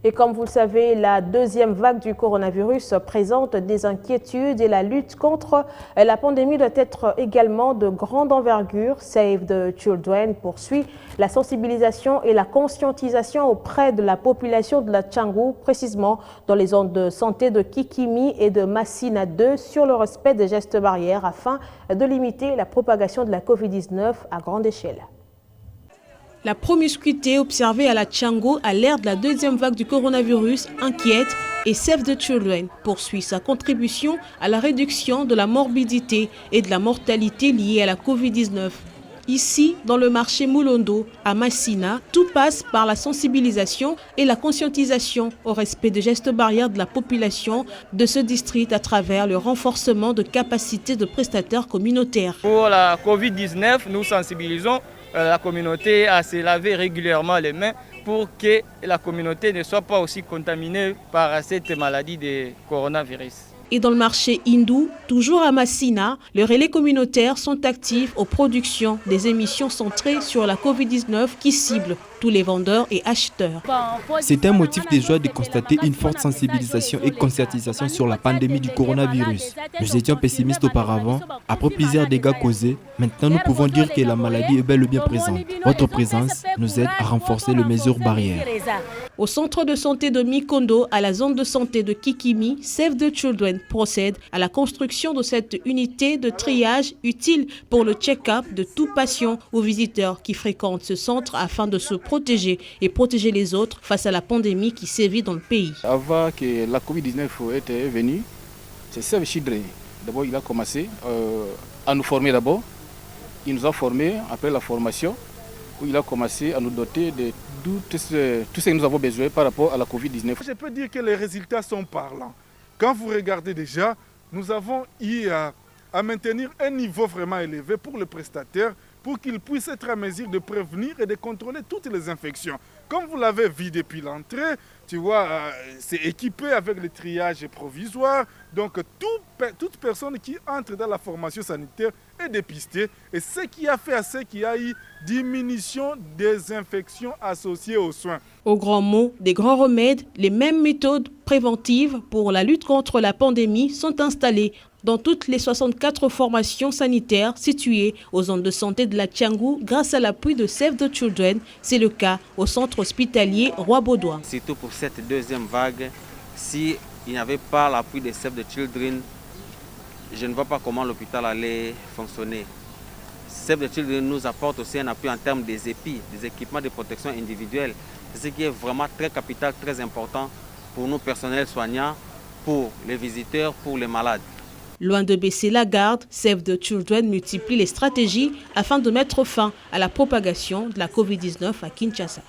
Et comme vous le savez, la deuxième vague du coronavirus présente des inquiétudes et la lutte contre la pandémie doit être également de grande envergure. Save the Children poursuit la sensibilisation et la conscientisation auprès de la population de la Tchangou, précisément dans les zones de santé de Kikimi et de Massina 2, sur le respect des gestes barrières afin de limiter la propagation de la Covid-19 à grande échelle. La promiscuité observée à la Tchangou à l'ère de la deuxième vague du coronavirus inquiète et Save the Children poursuit sa contribution à la réduction de la morbidité et de la mortalité liée à la Covid-19. Ici, dans le marché Moulondo, à Massina, tout passe par la sensibilisation et la conscientisation au respect des gestes barrières de la population de ce district à travers le renforcement de capacités de prestataires communautaires. Pour la Covid-19, nous sensibilisons la communauté à se laver régulièrement les mains pour que la communauté ne soit pas aussi contaminée par cette maladie de coronavirus. Et dans le marché hindou, toujours à Massina, les relais communautaires sont actifs aux productions des émissions centrées sur la Covid-19 qui ciblent tous les vendeurs et acheteurs. C'est un motif de joie de constater une forte sensibilisation et conscientisation sur la pandémie du coronavirus. Nous étions pessimistes auparavant. Après plusieurs dégâts causés, maintenant nous pouvons dire que la maladie est bel et bien présente. Votre présence nous aide à renforcer les mesures barrières. Au centre de santé de Mikondo, à la zone de santé de Kikimi, Save the Children procède à la construction de cette unité de triage utile pour le check-up de tout patient ou visiteur qui fréquente ce centre afin de se protéger et protéger les autres face à la pandémie qui sévit dans le pays. Avant que la Covid-19 était venue, c'est Save Children. D'abord, il a commencé à nous former d'abord. Il nous a formés après la formation, où il a commencé à nous doter de tout ce que nous avons besoin par rapport à la Covid-19. Je peux dire que les résultats sont parlants. Quand vous regardez déjà, nous avons eu à maintenir un niveau vraiment élevé pour le prestataire pour qu'il puisse être à mesure de prévenir et de contrôler toutes les infections. Comme vous l'avez vu depuis l'entrée, tu vois, c'est équipé avec le triage provisoire. Donc, toute personne qui entre dans la formation sanitaire est dépistée. Et ce qui a fait à ce qu'il y a eu diminution des infections associées aux soins. Au grand mot, des grands remèdes, les mêmes méthodes préventives pour la lutte contre la pandémie sont installées dans toutes les 64 formations sanitaires situées aux zones de santé de la Tchangou grâce à l'appui de Save the Children. C'est le cas au centre hospitalier Roi-Baudouin. Surtout pour cette deuxième vague, s'il n'y avait pas l'appui de Save the Children, je ne vois pas comment l'hôpital allait fonctionner. Save the Children nous apporte aussi un appui en termes des EPI, des équipements de protection individuelle. C'est ce qui est vraiment très capital, très important pour nos personnels soignants, pour les visiteurs, pour les malades. Loin de baisser la garde, Save the Children multiplie les stratégies afin de mettre fin à la propagation de la Covid-19 à Kinshasa.